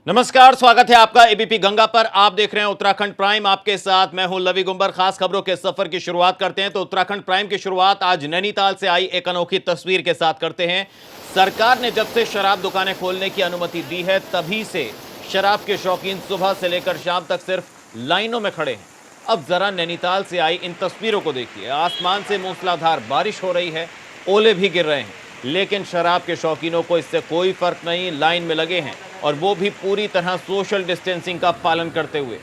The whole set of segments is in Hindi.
नमस्कार, स्वागत है आपका एबीपी गंगा पर। आप देख रहे हैं उत्तराखंड प्राइम। आपके साथ मैं हूं लवी गुंबर। खास खबरों के सफर की शुरुआत करते हैं तो उत्तराखंड प्राइम की शुरुआत आज नैनीताल से आई एक अनोखी तस्वीर के साथ करते हैं। सरकार ने जब से शराब दुकानें खोलने की अनुमति दी है तभी से शराब के शौकीन सुबह से लेकर शाम तक सिर्फ लाइनों में खड़े हैं। अब जरा नैनीताल से आई इन तस्वीरों को देखिए। आसमान से मूसलाधार बारिश हो रही है, ओले भी गिर रहे हैं, लेकिन शराब के शौकीनों को इससे कोई फर्क नहीं। लाइन में लगे हैं और वो भी पूरी तरह सोशल डिस्टेंसिंग का पालन करते हुए।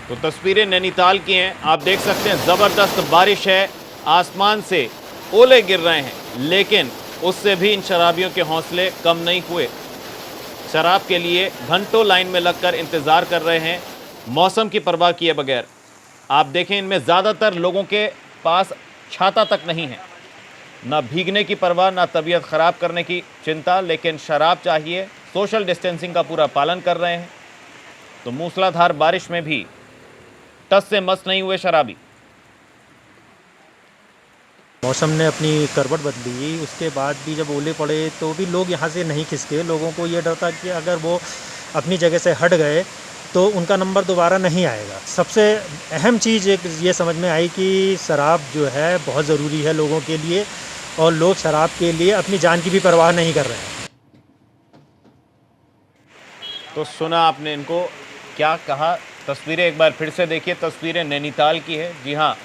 तो तस्वीरें नैनीताल की हैं, आप देख सकते हैं जबरदस्त बारिश है, आसमान से ओले गिर रहे हैं, लेकिन उससे भी इन शराबियों के हौसले कम नहीं हुए। शराब के लिए घंटों लाइन में लगकर इंतजार कर रहे हैं, मौसम की परवाह किए बगैर। आप देखें, इनमें ज़्यादातर लोगों के पास छाता तक नहीं है। ना भीगने की परवाह, ना तबीयत ख़राब करने की चिंता, लेकिन शराब चाहिए। सोशल डिस्टेंसिंग का पूरा पालन कर रहे हैं। तो मूसलाधार बारिश में भी टस से मस नहीं हुए शराबी। मौसम ने अपनी करवट बदली, उसके बाद भी जब ओले पड़े तो भी लोग यहाँ से नहीं खिसके। लोगों को ये डर था कि अगर वो अपनी जगह से हट गए तो उनका नंबर दोबारा नहीं आएगा। सबसे अहम चीज़ एक ये समझ में आई कि शराब जो है बहुत ज़रूरी है लोगों के लिए, और लोग शराब के लिए अपनी जान की भी परवाह नहीं कर रहे हैं। तो सुना आपने इनको क्या कहा। तस्वीरें एक बार फिर से देखिए। तस्वीरें नैनीताल की है। जी हाँ,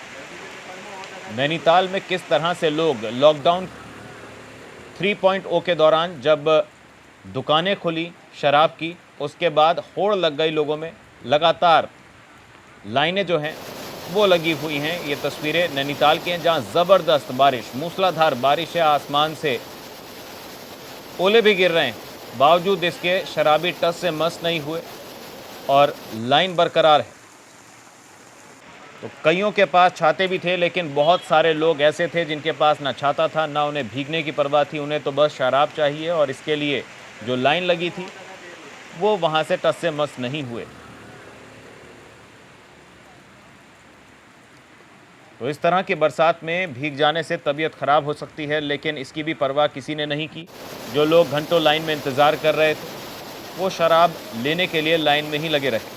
नैनीताल में किस तरह से लोग लॉकडाउन 3.0 के दौरान जब दुकानें खुली शराब की, उसके बाद होड़ लग गई लोगों में। लगातार लाइनें जो हैं वो लगी हुई हैं। ये तस्वीरें नैनीताल की हैं जहां ज़बरदस्त बारिश, मूसलाधार बारिश है, आसमान से ओले भी गिर रहे हैं। बावजूद इसके शराबी टस से मस नहीं हुए और लाइन बरकरार है। तो कईयों के पास छाते भी थे, लेकिन बहुत सारे लोग ऐसे थे जिनके पास ना छाता था, ना उन्हें भीगने की परवाह थी। उन्हें तो बस शराब चाहिए, और इसके लिए जो लाइन लगी थी वो वहां से टस से मस नहीं हुए। तो इस तरह की बरसात में भीग जाने से तबीयत खराब हो सकती है, लेकिन इसकी भी परवाह किसी ने नहीं की। जो लोग घंटों लाइन में इंतजार कर रहे थे वो शराब लेने के लिए लाइन में ही लगे रहे।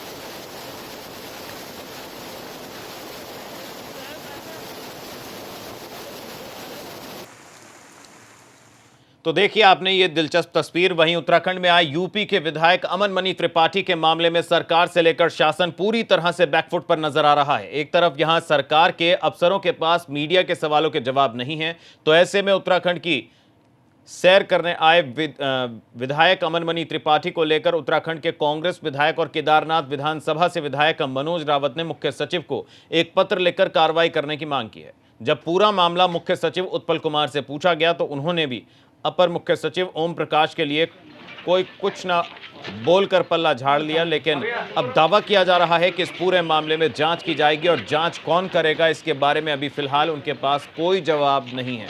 तो देखिए आपने ये दिलचस्प तस्वीर। वहीं उत्तराखंड में आए यूपी के विधायक अमन मणि त्रिपाठी के मामले में सरकार से लेकर शासन पूरी तरह से बैकफुट पर नजर आ रहा है। एक तरफ यहां सरकार के अफसरों के पास मीडिया के सवालों के जवाब नहीं हैं, तो ऐसे में उत्तराखंड की सैर करने आए विधायक अमन मणि त्रिपाठी को लेकर उत्तराखंड के कांग्रेस विधायक और केदारनाथ विधानसभा से विधायक मनोज रावत ने मुख्य सचिव को एक पत्र लिखकर कार्रवाई करने की मांग की है। जब पूरा मामला मुख्य सचिव उत्पल कुमार से पूछा गया तो उन्होंने भी अपर मुख्य सचिव ओम प्रकाश के लिए कोई कुछ ना बोलकर पल्ला झाड़ लिया। लेकिन अब दावा किया जा रहा है कि इस पूरे मामले में जांच की जाएगी, और जांच कौन करेगा इसके बारे में अभी फिलहाल उनके पास कोई जवाब नहीं है।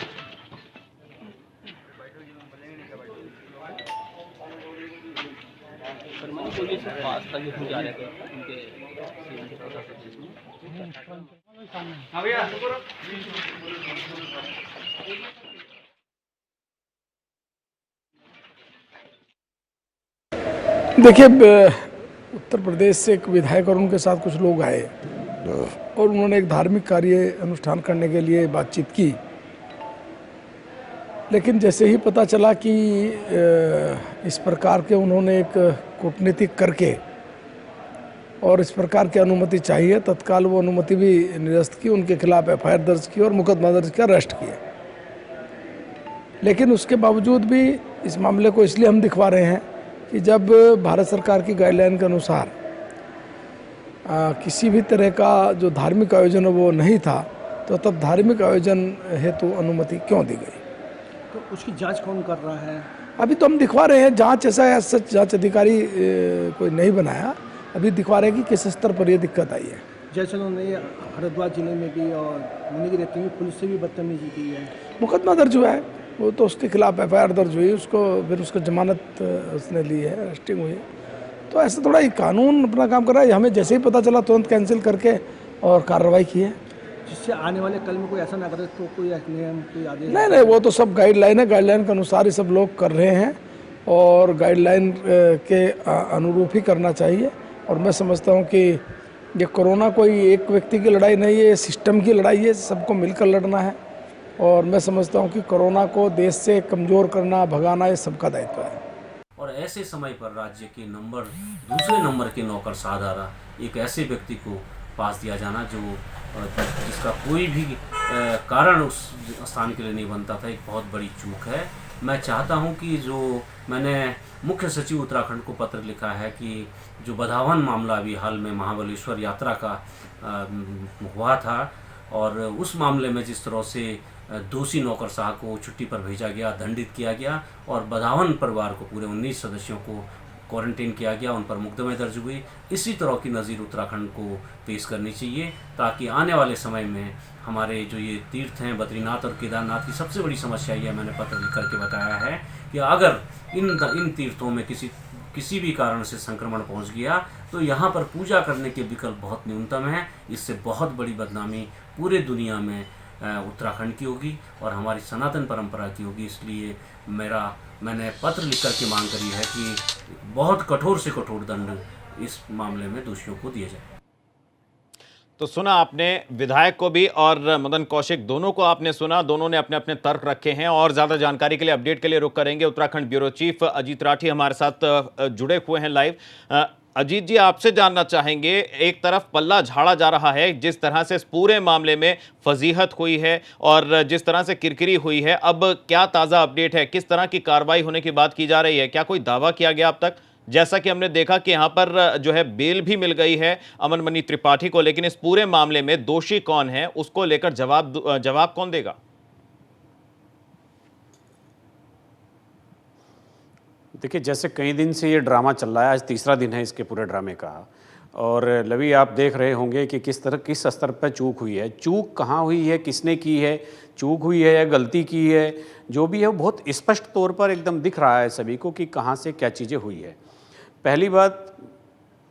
देखिए, उत्तर प्रदेश से एक विधायक और उनके साथ कुछ लोग आए और उन्होंने एक धार्मिक कार्य अनुष्ठान करने के लिए बातचीत की। लेकिन जैसे ही पता चला कि इस प्रकार के उन्होंने एक कूटनीतिक करके और इस प्रकार की अनुमति चाहिए, तत्काल वो अनुमति भी निरस्त की, उनके खिलाफ एफआईआर दर्ज की और मुकदमा दर्ज किया, अरेस्ट किया। लेकिन उसके बावजूद भी इस मामले को इसलिए हम दिखवा रहे हैं कि जब भारत सरकार की गाइडलाइन के अनुसार किसी भी तरह का जो धार्मिक आयोजन है वो नहीं था, तो तब धार्मिक आयोजन हेतु अनुमति क्यों दी गई? तो उसकी जांच कौन कर रहा है? अभी तो हम दिखवा रहे हैं। जांच ऐसा सच जांच अधिकारी कोई नहीं बनाया, अभी दिखवा रहे हैं कि किस स्तर पर ये दिक्कत आई है। जैसे उन्होंने हरिद्वार जिले में भी और मुनि की रहते हुए पुलिस से भी बदतमीजी की है। मुकदमा दर्ज हुआ है, वो तो उसके खिलाफ एफआईआर दर्ज हुई, उसको फिर उसको जमानत उसने ली है, अरेस्टिंग हुई है। तो ऐसा थोड़ा ही कानून अपना काम कर रहा है। हमें जैसे ही पता चला तुरंत कैंसिल करके और कार्रवाई की है। जिससे आने वाले कल में कोई ऐसा ना करे, तो कोई नियम, कोई आदेश? नहीं नहीं, वो तो सब गाइडलाइन है, गाइडलाइन के अनुसार ही सब लोग कर रहे हैं और गाइडलाइन के अनुरूप ही करना चाहिए। और मैं समझता हूँ कि ये कोरोना कोई एक व्यक्ति की लड़ाई नहीं है, ये सिस्टम की लड़ाई है, सबको मिलकर लड़ना है। और मैं समझता हूँ कि कोरोना को देश से कमज़ोर करना, भगाना, ये सबका दायित्व है। और ऐसे समय पर राज्य के दूसरे नंबर के नौकर साधारा एक ऐसे व्यक्ति को पास दिया जाना जिसका कोई भी कारण उस स्थान के लिए नहीं बनता था, एक बहुत बड़ी चूक है। मैं चाहता हूं कि जो मैंने मुख्य सचिव उत्तराखंड को पत्र लिखा है कि जो बधावन मामला अभी हाल में महाबलेश्वर यात्रा का हुआ था, और उस मामले में जिस तरह से दोषी नौकरशाह को छुट्टी पर भेजा गया, दंडित किया गया, और बधावन परिवार को पूरे 19 सदस्यों को क्वारंटीन किया गया, उन पर मुकदमे दर्ज हुए, इसी तरह की नज़ीर उत्तराखंड को पेश करनी चाहिए, ताकि आने वाले समय में हमारे जो ये तीर्थ हैं बद्रीनाथ और केदारनाथ की सबसे बड़ी समस्या ये मैंने पत्र लिख करके बताया है कि अगर इन तीर्थों में किसी भी कारण से संक्रमण पहुंच गया तो यहाँ पर पूजा करने के विकल्प बहुत न्यूनतम है। इससे बहुत बड़ी बदनामी पूरे दुनिया में उत्तराखंड की होगी और हमारी सनातन परंपरा की होगी। इसलिए मैंने पत्र लिख करके मांग करी है कि बहुत कठोर से कठोर दंड इस मामले में दोषियों को दिया जाए। तो सुना आपने विधायक को भी और मदन कौशिक दोनों को आपने सुना, दोनों ने अपने अपने तर्क रखे हैं। और ज्यादा जानकारी के लिए, अपडेट के लिए रुक करेंगे उत्तराखंड ब्यूरो चीफ अजीत राठी हमारे साथ जुड़े हुए हैं लाइव। अजीत जी, आपसे जानना चाहेंगे, एक तरफ पल्ला झाड़ा जा रहा है जिस तरह से इस पूरे मामले में फजीहत हुई है और जिस तरह से किरकिरी हुई है, अब क्या ताज़ा अपडेट है, किस तरह की कार्रवाई होने की बात की जा रही है, क्या कोई दावा किया गया अब तक? जैसा कि हमने देखा कि यहां पर जो है बेल भी मिल गई है अमन मणि त्रिपाठी को, लेकिन इस पूरे मामले में दोषी कौन है उसको लेकर जवाब कौन देगा? देखिए, जैसे कई दिन से ये ड्रामा चल रहा है, आज तीसरा दिन है इसके पूरे ड्रामे का। और लवी, आप देख रहे होंगे कि किस स्तर पर चूक हुई है। चूक कहाँ हुई है, किसने की है, चूक हुई है या गलती की है, जो भी है वो बहुत स्पष्ट तौर पर एकदम दिख रहा है सभी को कि कहाँ से क्या चीज़ें हुई है। पहली बात,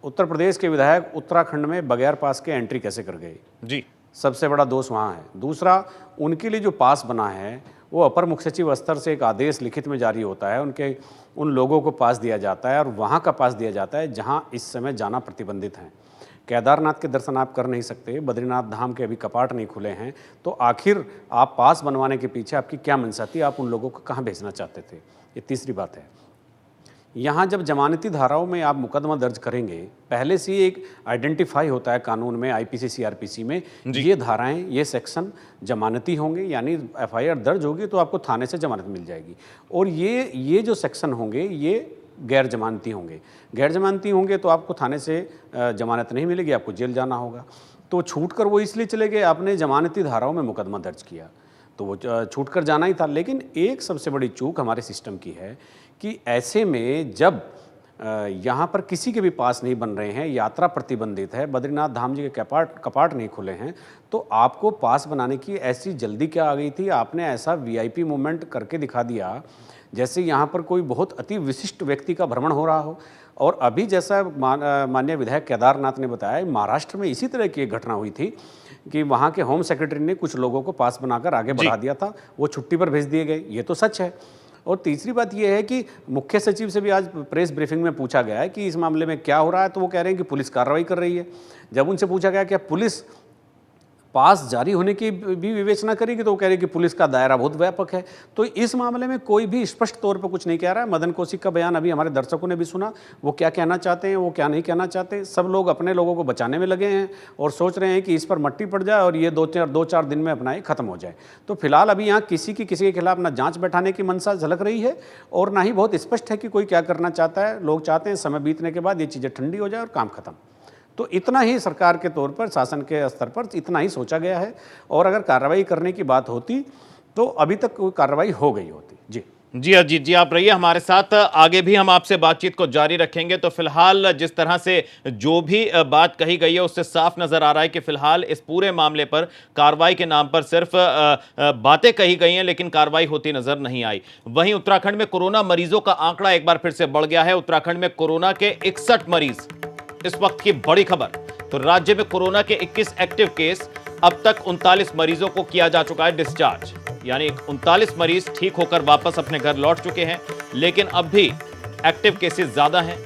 उत्तर प्रदेश के विधायक उत्तराखंड में बगैर पास के एंट्री कैसे कर गए जी, सबसे बड़ा दोष वहाँ है। दूसरा, उनके लिए जो पास बना है वो अपर मुख्य सचिव स्तर से एक आदेश लिखित में जारी होता है, उन लोगों को पास दिया जाता है और वहाँ का पास दिया जाता है जहाँ इस समय जाना प्रतिबंधित है। केदारनाथ के दर्शन आप कर नहीं सकते, बद्रीनाथ धाम के अभी कपाट नहीं खुले हैं, तो आखिर आप पास बनवाने के पीछे आपकी क्या मंशा थी, आप उन लोगों को कहाँ भेजना चाहते थे? ये तीसरी बात है। यहाँ जब जमानती धाराओं में आप मुकदमा दर्ज करेंगे, पहले से ही एक आइडेंटिफाई होता है कानून में, आईपीसी सीआरपीसी में, ये धाराएं, ये सेक्शन जमानती होंगे, यानी एफआईआर दर्ज होगी तो आपको थाने से जमानत मिल जाएगी। और ये जो सेक्शन होंगे ये गैर जमानती होंगे। गैर जमानती होंगे तो आपको थाने से जमानत नहीं मिलेगी, आपको जेल जाना होगा। तो छूट कर वो इसलिए चले गए, आपने जमानती धाराओं में मुकदमा दर्ज किया तो वो छूट कर जाना ही था। लेकिन एक सबसे बड़ी चूक हमारे सिस्टम की है कि ऐसे में जब यहाँ पर किसी के भी पास नहीं बन रहे हैं, यात्रा प्रतिबंधित है, बद्रीनाथ धाम जी के कपाट नहीं खुले हैं, तो आपको पास बनाने की ऐसी जल्दी क्या आ गई थी? आपने ऐसा वीआईपी मूवमेंट करके दिखा दिया जैसे यहाँ पर कोई बहुत अति विशिष्ट व्यक्ति का भ्रमण हो रहा हो। और अभी जैसा माननीय विधायक केदारनाथ ने बताया, महाराष्ट्र में इसी तरह की एक घटना हुई थी कि वहाँ के होम सेक्रेटरी ने कुछ लोगों को पास बनाकर आगे बढ़ा दिया था, वो छुट्टी पर भेज दिए गए। ये तो सच है। और तीसरी बात ये है कि मुख्य सचिव से भी आज प्रेस ब्रीफिंग में पूछा गया है कि इस मामले में क्या हो रहा है, तो वो कह रहे हैं कि पुलिस कार्रवाई कर रही है। जब उनसे पूछा गया कि पुलिस पास जारी होने की भी विवेचना करेगी, तो वो कह रहे हैं कि पुलिस का दायरा बहुत व्यापक है। तो इस मामले में कोई भी स्पष्ट तौर पर कुछ नहीं कह रहा है। मदन कौशिक का बयान अभी हमारे दर्शकों ने भी सुना, वो क्या कहना चाहते हैं, वो क्या नहीं कहना चाहते। सब लोग अपने लोगों को बचाने में लगे हैं और सोच रहे हैं कि इस पर मट्टी पड़ जाए और ये दो चार दिन में अपना ये खत्म हो जाए। तो फिलहाल अभी यहाँ किसी के खिलाफ ना जांच बैठाने की मंशा झलक रही है और ना ही बहुत स्पष्ट है कि कोई क्या करना चाहता है। लोग चाहते हैं समय बीतने के बाद ये चीज़ें ठंडी हो जाए और काम खत्म। तो इतना ही सरकार के तौर पर, शासन के स्तर पर इतना ही सोचा गया है। और अगर कार्रवाई करने की बात होती तो अभी तक कोई कार्रवाई हो गई होती। जी अजीत जी, आप रहिए हमारे साथ, आगे भी हम आपसे बातचीत को जारी रखेंगे। तो फिलहाल जिस तरह से जो भी बात कही गई है उससे साफ नजर आ रहा है कि फिलहाल इस पूरे मामले पर कार्रवाई के नाम पर सिर्फ बातें कही गई हैं, लेकिन कार्रवाई होती नजर नहीं आई। वहीं उत्तराखंड में कोरोना मरीजों का आंकड़ा एक बार फिर से बढ़ गया है। उत्तराखंड में कोरोना के 61 मरीज, इस वक्त की बड़ी खबर। तो राज्य में कोरोना के 21 एक्टिव केस, अब तक 39 मरीजों को किया जा चुका है डिस्चार्ज, यानी 39 मरीज ठीक होकर वापस अपने घर लौट चुके हैं। लेकिन अब भी एक्टिव केसेस ज्यादा हैं।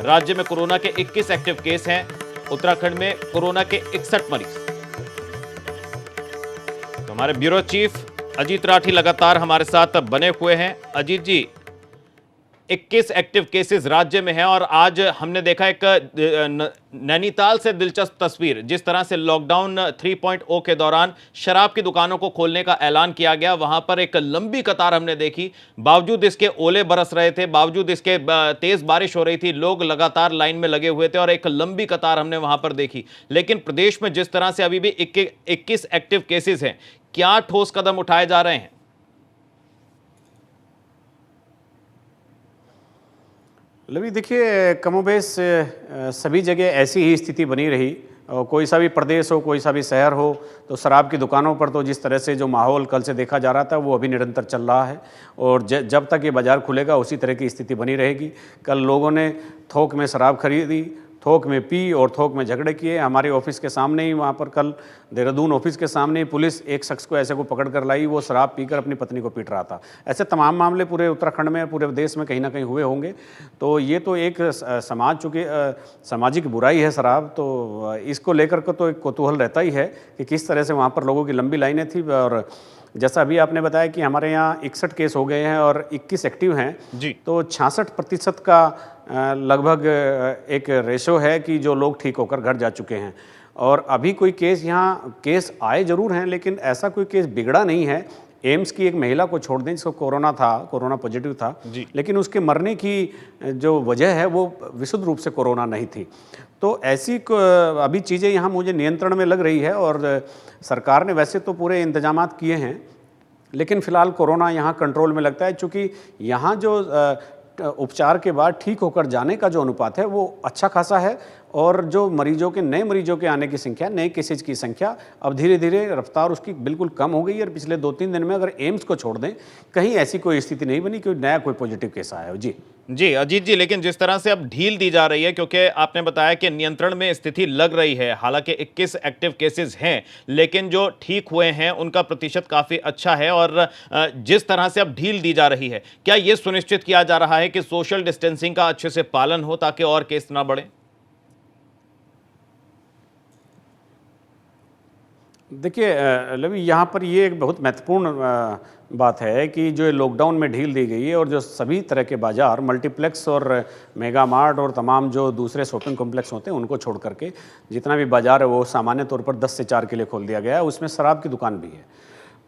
राज्य में कोरोना के 21 एक्टिव केस हैं। उत्तराखंड में कोरोना के 61 मरीज। तो हमारे ब्यूरो चीफ अजीत राठी लगातार हमारे साथ बने हुए हैं। अजीत जी, 21 एक्टिव केसेस राज्य में हैं और आज हमने देखा एक नैनीताल से दिलचस्प तस्वीर, जिस तरह से लॉकडाउन 3.0 के दौरान शराब की दुकानों को खोलने का ऐलान किया गया, वहां पर एक लंबी कतार हमने देखी। बावजूद इसके ओले बरस रहे थे, बावजूद इसके तेज बारिश हो रही थी, लोग लगातार लाइन में लगे हुए थे और एक लंबी कतार हमने वहां पर देखी। लेकिन प्रदेश में जिस तरह से अभी भी 21 एक्टिव केसेस हैं, क्या ठोस कदम उठाए जा रहे हैं? लवी, देखिए, कमोबेश सभी जगह ऐसी ही स्थिति बनी रही। कोई सा भी प्रदेश हो, कोई सा भी शहर हो, तो शराब की दुकानों पर तो जिस तरह से जो माहौल कल से देखा जा रहा था वो अभी निरंतर चल रहा है और जब तक ये बाज़ार खुलेगा उसी तरह की स्थिति बनी रहेगी। कल लोगों ने थोक में शराब खरीदी, थोक में पी और थोक में झगड़े किए। हमारे ऑफिस के सामने ही, वहाँ पर कल देहरादून ऑफिस के सामने ही पुलिस एक शख्स को ऐसे को पकड़ कर लाई, वो शराब पीकर अपनी पत्नी को पीट रहा था। ऐसे तमाम मामले पूरे उत्तराखंड में, पूरे देश में कहीं ना कहीं हुए होंगे। तो ये तो एक चूँकि सामाजिक बुराई है शराब, तो इसको लेकर के तो एक कौतूहल रहता ही है कि किस तरह से वहाँ पर लोगों की लंबी लाइनें थी। और जैसा अभी आपने बताया कि हमारे यहाँ 61 केस हो गए हैं और 21 एक्टिव हैं जी, तो 66% का लगभग एक रेशो है कि जो लोग ठीक होकर घर जा चुके हैं। और अभी कोई केस आए जरूर हैं, लेकिन ऐसा कोई केस बिगड़ा नहीं है। एम्स की एक महिला को छोड़ दें जिसको कोरोना पॉजिटिव था, लेकिन उसके मरने की जो वजह है वो विशुद्ध रूप से कोरोना नहीं थी। तो ऐसी अभी चीज़ें यहाँ मुझे नियंत्रण में लग रही है और सरकार ने वैसे तो पूरे इंतजामात किए हैं, लेकिन फ़िलहाल कोरोना यहाँ कंट्रोल में लगता है। चूँकि यहाँ जो उपचार के बाद ठीक होकर जाने का जो अनुपात है वो अच्छा खासा है और जो नए मरीजों के आने की संख्या, नए केसेज की संख्या अब धीरे धीरे रफ्तार उसकी बिल्कुल कम हो गई है। और पिछले 2-3 दिन में अगर एम्स को छोड़ दें, कहीं ऐसी कोई स्थिति नहीं बनी कि नया कोई पॉजिटिव केस आया हो। जी अजीत जी, लेकिन जिस तरह से अब ढील दी जा रही है, क्योंकि आपने बताया कि नियंत्रण में स्थिति लग रही है, हालांकि 21 एक्टिव केसेस हैं, लेकिन जो ठीक हुए हैं उनका प्रतिशत काफ़ी अच्छा है। और जिस तरह से अब ढील दी जा रही है, क्या ये सुनिश्चित किया जा रहा है कि सोशल डिस्टेंसिंग का अच्छे से पालन हो ताकि और केस ना बढ़े? देखिए लवी, यहाँ पर ये एक बहुत महत्वपूर्ण बात है कि जो लॉकडाउन में ढील दी गई है और जो सभी तरह के बाज़ार, मल्टीप्लेक्स और मेगा मार्ट और तमाम जो दूसरे शॉपिंग कॉम्प्लेक्स होते हैं उनको छोड़ करके जितना भी बाज़ार है वो सामान्य तौर पर 10 से 4 के लिए खोल दिया गया है। उसमें शराब की दुकान भी है।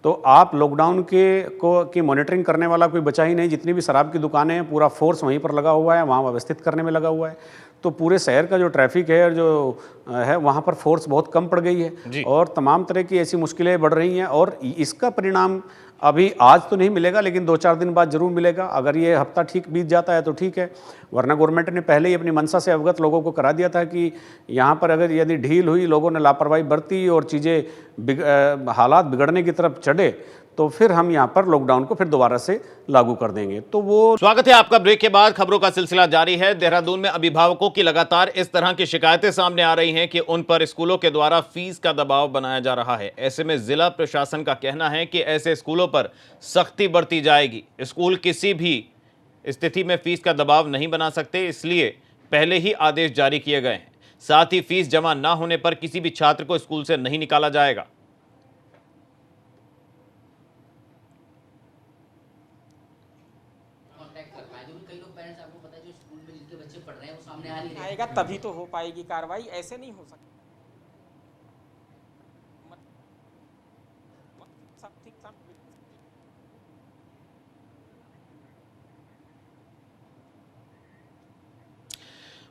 तो आप लॉकडाउन की मॉनिटरिंग करने वाला कोई बचा ही नहीं। जितनी भी शराब की दुकानें हैं, पूरा फोर्स वहीं पर लगा हुआ है, वहाँ व्यवस्थित करने में लगा हुआ है। तो पूरे शहर का जो ट्रैफिक है और जो है वहाँ पर फोर्स बहुत कम पड़ गई है और तमाम तरह की ऐसी मुश्किलें बढ़ रही हैं। और इसका परिणाम अभी आज तो नहीं मिलेगा, लेकिन 2-4 दिन बाद जरूर मिलेगा। अगर ये हफ्ता ठीक बीत जाता है तो ठीक है, वरना गवर्नमेंट ने पहले ही अपनी मंशा से अवगत लोगों को करा दिया था कि यहाँ पर अगर यदि ढील हुई, लोगों ने लापरवाही बरती और चीज़ें हालात बिगड़ने की तरफ चढ़े, तो फिर हम यहाँ पर लॉकडाउन को फिर दोबारा से लागू कर देंगे। तो वो स्वागत है आपका ब्रेक के बाद। खबरों का सिलसिला जारी है। देहरादून में अभिभावकों की लगातार इस तरह की शिकायतें सामने आ रही हैं कि उन पर स्कूलों के द्वारा फीस का दबाव बनाया जा रहा है। ऐसे में जिला प्रशासन का कहना है कि ऐसे स्कूलों पर सख्ती बरती जाएगी। स्कूल किसी भी स्थिति में फीस का दबाव नहीं बना सकते, इसलिए पहले ही आदेश जारी किए गए हैं। साथ ही फीस जमा ना होने पर किसी भी छात्र को स्कूल से नहीं निकाला जाएगा। आएगा तभी तो हो पाएगी कार्रवाई, ऐसे नहीं हो सकती।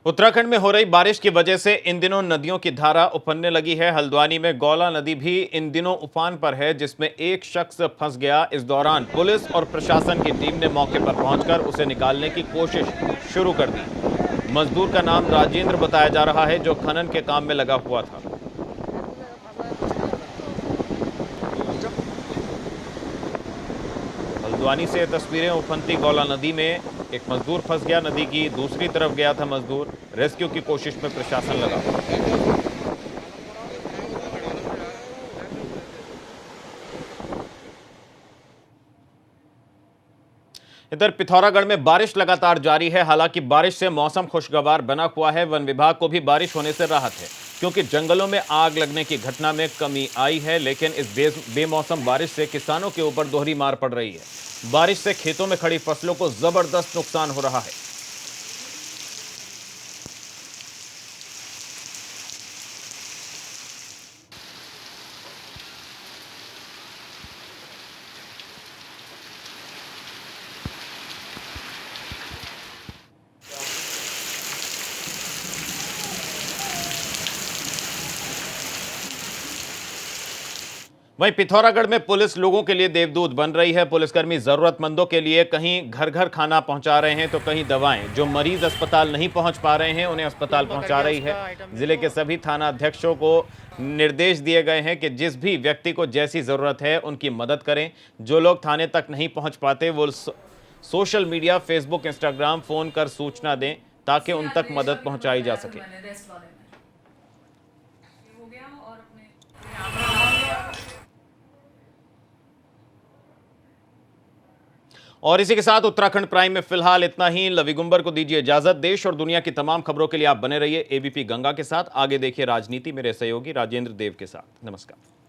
उत्तराखंड में हो रही बारिश की वजह से इन दिनों नदियों की धारा उफनने लगी है। हल्द्वानी में गौला नदी भी इन दिनों उफान पर है, जिसमें एक शख्स फंस गया। इस दौरान पुलिस और प्रशासन की टीम ने मौके पर पहुंचकर उसे निकालने की कोशिश शुरू कर दी। मजदूर का नाम राजेंद्र बताया जा रहा है, जो खनन के काम में लगा हुआ था। हल्द्वानी से तस्वीरें उफनती गौला नदी में एक मजदूर फंस गया। नदी की दूसरी तरफ गया था मजदूर। रेस्क्यू की कोशिश में प्रशासन लगा। इधर पिथौरागढ़ में बारिश लगातार जारी है। हालांकि बारिश से मौसम खुशगवार बना हुआ है। वन विभाग को भी बारिश होने से राहत है, क्योंकि जंगलों में आग लगने की घटना में कमी आई है। लेकिन इस बेमौसम बारिश से किसानों के ऊपर दोहरी मार पड़ रही है। बारिश से खेतों में खड़ी फसलों को जबरदस्त नुकसान हो रहा है। वहीं पिथौरागढ़ में पुलिस लोगों के लिए देवदूत बन रही है। पुलिसकर्मी जरूरतमंदों के लिए कहीं घर घर खाना पहुंचा रहे हैं तो कहीं दवाएं। जो मरीज अस्पताल नहीं पहुंच पा रहे हैं उन्हें अस्पताल पहुंचा रही है। जिले के सभी थाना अध्यक्षों को निर्देश दिए गए हैं कि जिस भी व्यक्ति को जैसी जरूरत है उनकी मदद करें। जो लोग थाने तक नहीं पहुंच पाते वो social media, Facebook, Instagram, phone कर सूचना दें ताकि उन तक मदद पहुंचाई जा सके। और इसी के साथ उत्तराखंड प्राइम में फिलहाल इतना ही। लवी गुंबर को दीजिए इजाजत। देश और दुनिया की तमाम खबरों के लिए आप बने रहिए एबीपी गंगा के साथ। आगे देखिए राजनीति मेरे सहयोगी राजेंद्र देव के साथ। नमस्कार।